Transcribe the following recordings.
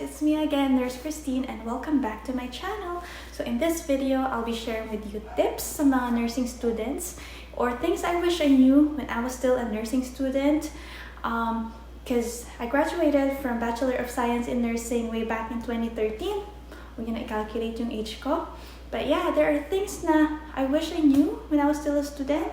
it's me again, Nurse Christine, and welcome back to my channel. So in this video, I'll be sharing with you tips sa mga nursing students or things I wish I knew when I was still a nursing student. Because I graduated from Bachelor of Science in Nursing way back in 2013. We're gonna calculate yung age ko. But yeah, there are things na I wish I knew when I was still a student.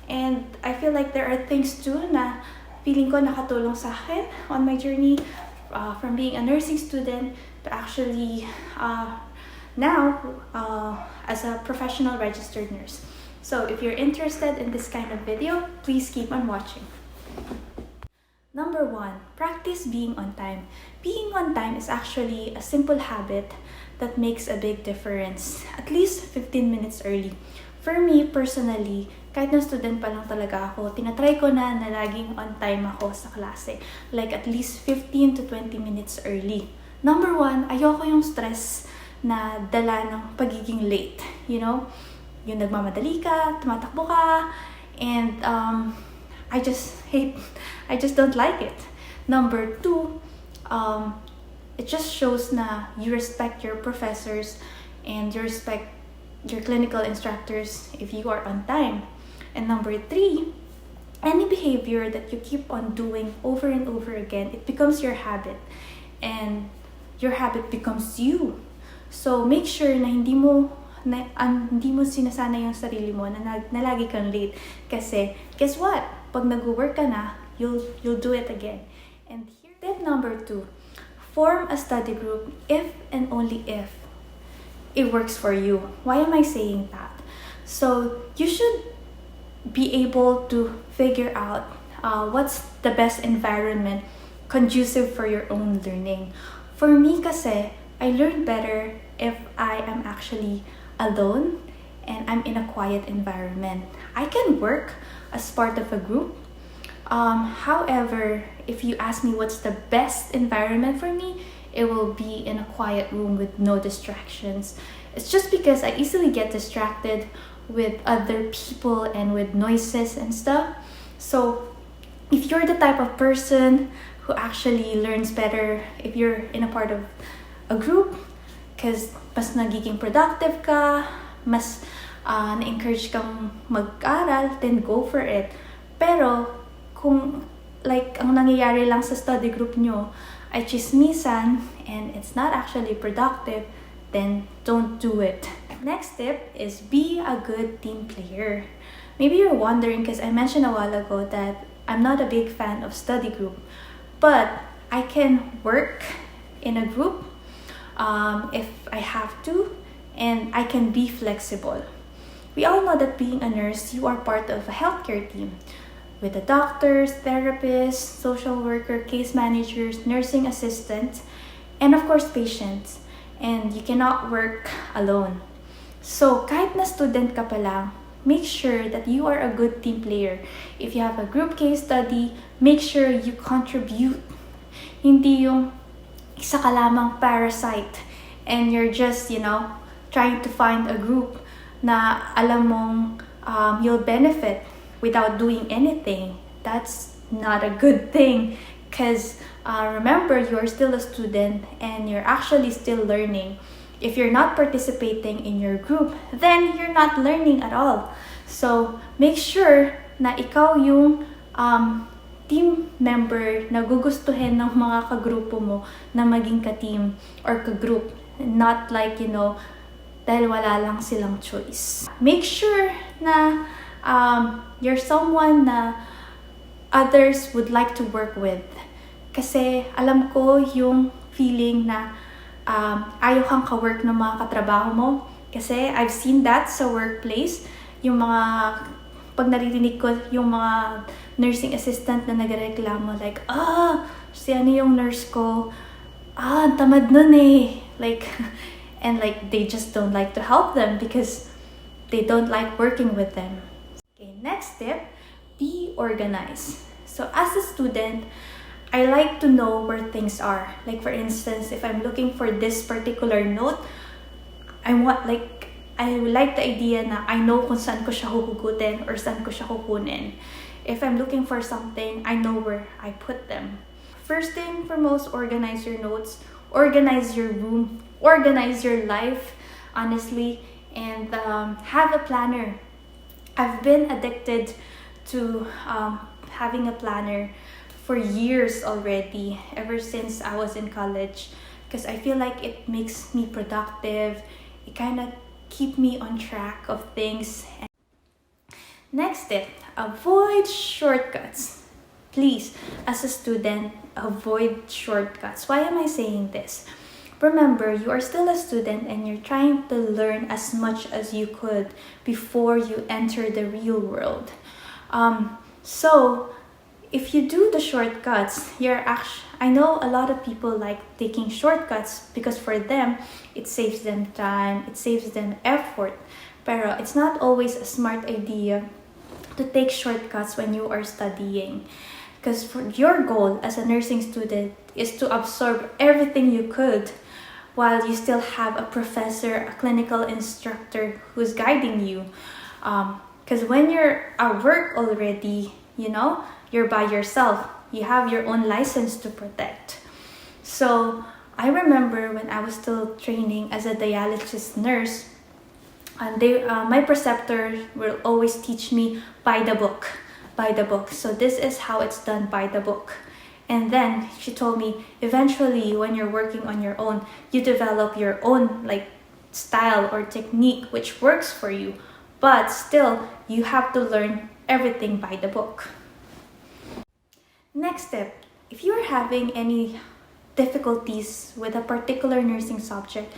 And I feel like there are things too na feeling ko nakatulong sa akin on my journey from being a nursing student to actually now as a professional registered nurse. So if you're interested in this kind of video, please keep on watching. Number 1, practice being on time. Being on time is actually a simple habit that makes a big difference. At least 15 minutes early. For me, personally, kahit na student pa lang talaga ako, tinatry ko na laging on time ako sa klase. Like at least 15 to 20 minutes early. Number 1, ayoko yung stress na dala ng pagiging late. You know? Yung nagmamadali ka, tumatakbo ka, and I just don't like it. Number 2, it just shows na you respect your professors and you respect your clinical instructors if you are on time. And number 3, any behavior that you keep on doing over and over again, it becomes your habit. And your habit becomes you. So make sure na hindi mo sinasanay yung sarili mo na lagi kang late. Kasi, guess what? Pag nag-work ka na, you'll do it again. And here, tip number 2, form a study group if and only if it works for you. Why am I saying that? So you should be able to figure out what's the best environment conducive for your own learning. For me kasi, I learn better if I am actually alone and I'm in a quiet environment. I can work as part of a group. However, if you ask me what's the best environment for me, it will be in a quiet room with no distractions. It's just because I easily get distracted with other people and with noises and stuff. So if you're the type of person who actually learns better if you're in a part of a group, because mas nagiging productive ka, mas na-encourage kang mag-aral, then go for it. Pero kung like ang nangyayari lang sa study group nyo ay chismisan and it's not actually productive, then don't do it. Next tip is be a good team player. Maybe you're wondering because I mentioned a while ago that I'm not a big fan of study group, but I can work in a group if I have to, and I can be flexible. We all know that being a nurse, you are part of a healthcare team with the doctors, therapists, social worker, case managers, nursing assistants, and of course patients. And you cannot work alone. So kahit na student ka pa lang, make sure that you are a good team player. If you have a group case study, make sure you contribute. Hindi yung isa ka lamang parasite and you're just, trying to find a group na alam mong you'll benefit without doing anything. That's not a good thing because remember, you're still a student and you're actually still learning. If you're not participating in your group, then you're not learning at all. So make sure na ikaw yung team member na gugustuhin ng mga kagrupo mo na maging ka-team or ka-group. Not like, dahil wala lang silang choice. Make sure na you're someone na others would like to work with. Kasi alam ko yung feeling na ayaw kang ka-work ng mga katrabaho mo. Kasi I've seen that sa workplace. Yung mga, pag naririnig ko yung mga nursing assistant na nagreklamo like, si ano yung nurse ko, tamad nun eh. Like, and like they just don't like to help them because they don't like working with them. Okay, next tip, be organized. So as a student, I like to know where things are. Like for instance, if I'm looking for this particular note, I like the idea na I know kung saan ko siya huhugutin or saan ko siya kukunin. If I'm looking for something, I know where I put them. First and foremost, organize your notes. organize your room, organize your life, honestly, and have a planner. I've been addicted to having a planner for years already, ever since I was in college, because I feel like it makes me productive. It kind of keep me on track of things. Next tip, avoid shortcuts. Please, as a student, avoid shortcuts. Why am I saying this? Remember, you are still a student and you're trying to learn as much as you could before you enter the real world. So, if you do the shortcuts, I know a lot of people like taking shortcuts because for them, it saves them time, it saves them effort. Pero it's not always a smart idea to take shortcuts when you are studying. Because your goal as a nursing student is to absorb everything you could while you still have a professor, a clinical instructor who's guiding you. Because when you're at work already, you're by yourself. You have your own license to protect. So I remember when I was still training as a dialysis nurse, and my preceptor will always teach me by the book. So this is how it's done by the book. And then she told me, eventually when you're working on your own, you develop your own style or technique which works for you. But still, you have to learn everything by the book. Next step, if you're having any difficulties with a particular nursing subject,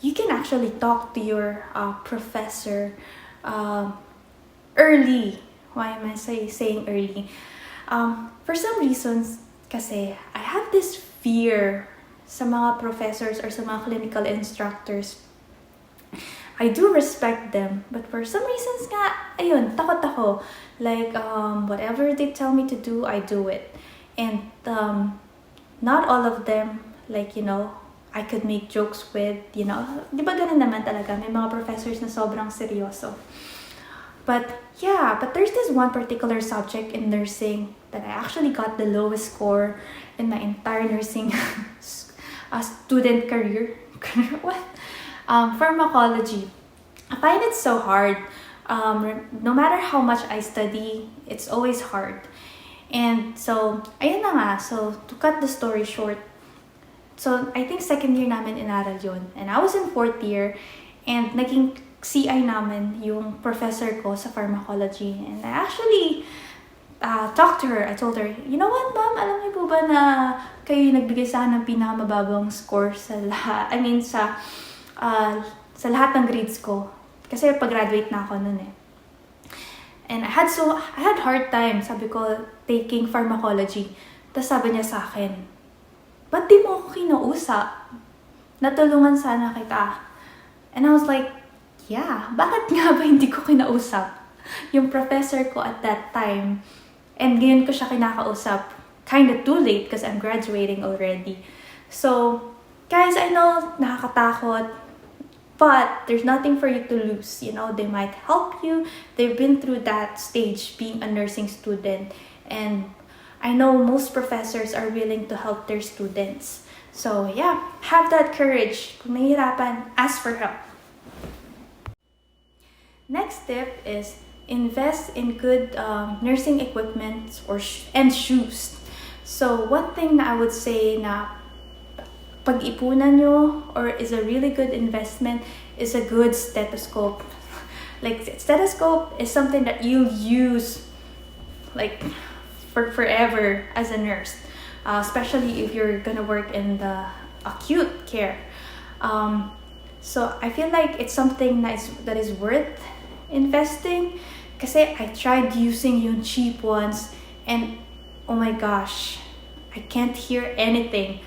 you can actually talk to your professor early. Why am I saying early? For some reasons, kasi I have this fear sa mga professors or sa mga clinical instructors. I do respect them, but for some reasons nga, ayun, takot ako. Whatever they tell me to do, I do it. And not all of them, I could make jokes with, di ba ganun naman talaga, may mga professors na sobrang seryoso. But there's this one particular subject in nursing that I actually got the lowest score in my entire nursing student career. What? Pharmacology. I find it so hard. No matter how much I study, it's always hard. And so, ayun na nga. So, to cut the story short, so I think second year namin inaral yun. And I was in fourth year, and naging CI namin yung professor ko sa pharmacology. And I actually talked to her. I told her, you know what, ma'am, alam niyo po ba na kayo yung nagbigay sa akin ng pinakamababang score sa lahat, sa lahat ng grades ko. Kasi pag-graduate na ako nun eh. And I had hard time, sabi ko, taking pharmacology. Tapos sabi niya sa akin, ba't di mo ako kinausap? Natulungan sana kita. And I was like, yeah, bakit nga ba hindi ko kinausap yung professor ko at that time? And ngayon ko siya kinakausap. Kinda too late because I'm graduating already. So, guys, I know, nakakatakot. But there's nothing for you to lose. They might help you. They've been through that stage being a nursing student. And I know most professors are willing to help their students. So yeah, have that courage. Kung nahihirapan, ask for help. Next tip is invest in good nursing equipment and shoes. So one thing that I would say na pag-ipunan nyo or is a really good investment is a good stethoscope. Stethoscope is something that you'll use for forever as a nurse, especially if you're gonna work in the acute care. So I feel like it's something that is worth investing. Kasi I tried using yung cheap ones and oh my gosh, I can't hear anything.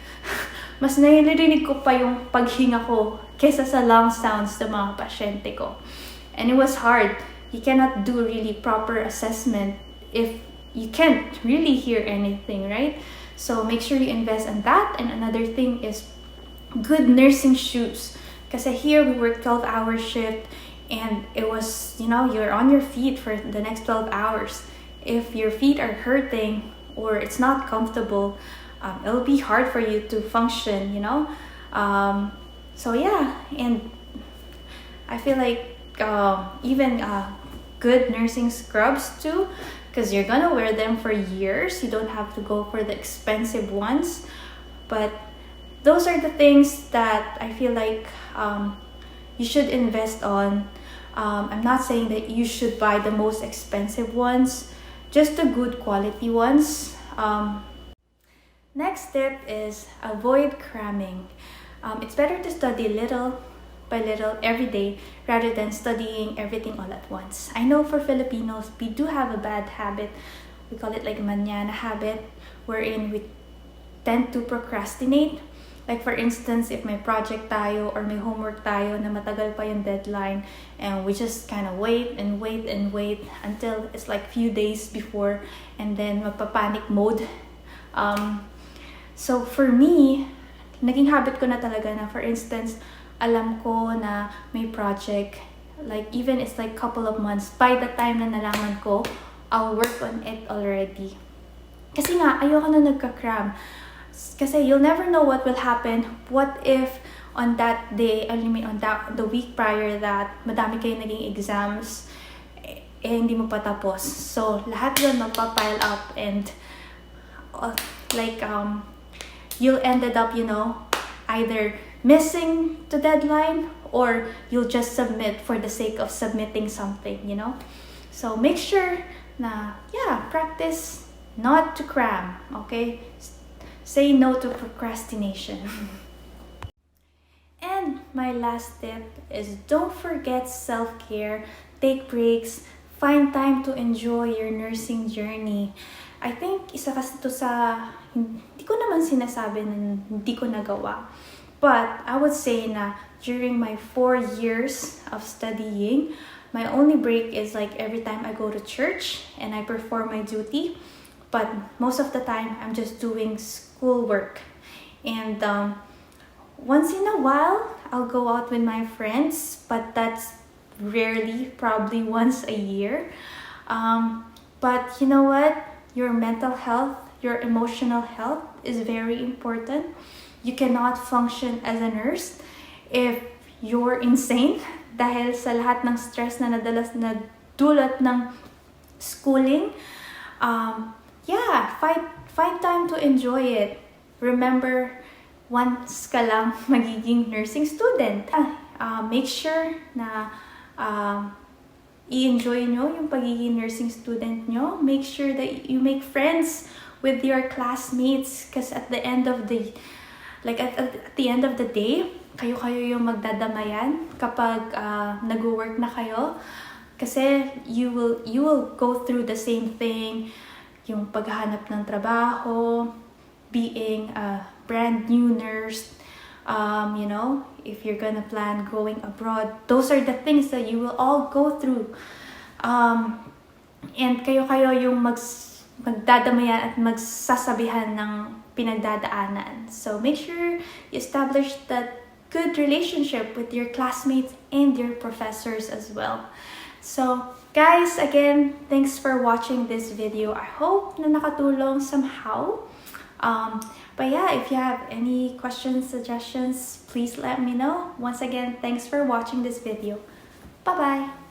Mas naririnig ko pa yung paghinga ko kaysa sa long sounds ng mga pasyente ko. And it was hard. You cannot do really proper assessment if you can't really hear anything, right? So make sure you invest in that. And another thing is good nursing shoes. Kasi here we work 12-hour shift and it was, you're on your feet for the next 12 hours. If your feet are hurting or it's not comfortable, it'll be hard for you to function, you know. So yeah, and I feel like even good nursing scrubs too, because you're gonna wear them for years. You don't have to go for the expensive ones, but those are the things that I feel like you should invest on. I'm not saying that you should buy the most expensive ones, just the good quality ones. Next tip is avoid cramming. It's better to study little by little every day rather than studying everything all at once. I know for Filipinos, we do have a bad habit. We call it like mañana habit, wherein we tend to procrastinate. Like for instance, if may project tayo or may homework tayo na matagal pa yung deadline, and we just kind of wait and wait and wait until it's like few days before, and then magpa-panic mode. So for me, naging habit ko na talaga na, for instance, alam ko na may project, like even it's like couple of months, by the time na nalaman ko, I'll work on it already. Kasi nga, ayoko na nagka-cram. Kasi you'll never know what will happen. What if on that day, I mean on that the week prior that madami kayo naging exams, hindi mo pa tapos. So lahat yun magpa-pile up, and you'll ended up, you know, either missing the deadline or you'll just submit for the sake of submitting something, you know. So make sure na, yeah, practice not to cram, okay? Say no to procrastination. And my last tip is don't forget self-care, take breaks, find time to enjoy your nursing journey. I think isa kasi to sa hindi ko naman sinasabi na hindi ko nagawa. But I would say na during my 4 years of studying, my only break is like every time I go to church and I perform my duty. But most of the time, I'm just doing schoolwork. And once in a while, I'll go out with my friends, but that's rarely, probably once a year. But you know what? Your mental health, your emotional health is very important. You cannot function as a nurse if you're insane dahil sa lahat ng stress na nadulot ng schooling. Yeah, find time to enjoy it. Remember, once ka lang magiging nursing student. Make sure na i-enjoy nyo yung pagiging nursing student nyo. Make sure that you make friends with your classmates, because at the end of the day, kayo yung magdadamayan kapag nag-work na kayo. Kasi you will go through the same thing. Yung paghahanap ng trabaho, being a brand new nurse, you know, if you're gonna plan going abroad, those are the things that you will all go through. And kayo yung magdadamayan at magsasabihan ng pinagdadaanan. So make sure you establish that good relationship with your classmates and your professors as well. So guys, again, thanks for watching this video. I hope na nakatulong somehow. But yeah, if you have any questions, suggestions, please let me know. Once again, thanks for watching this video. Bye-bye!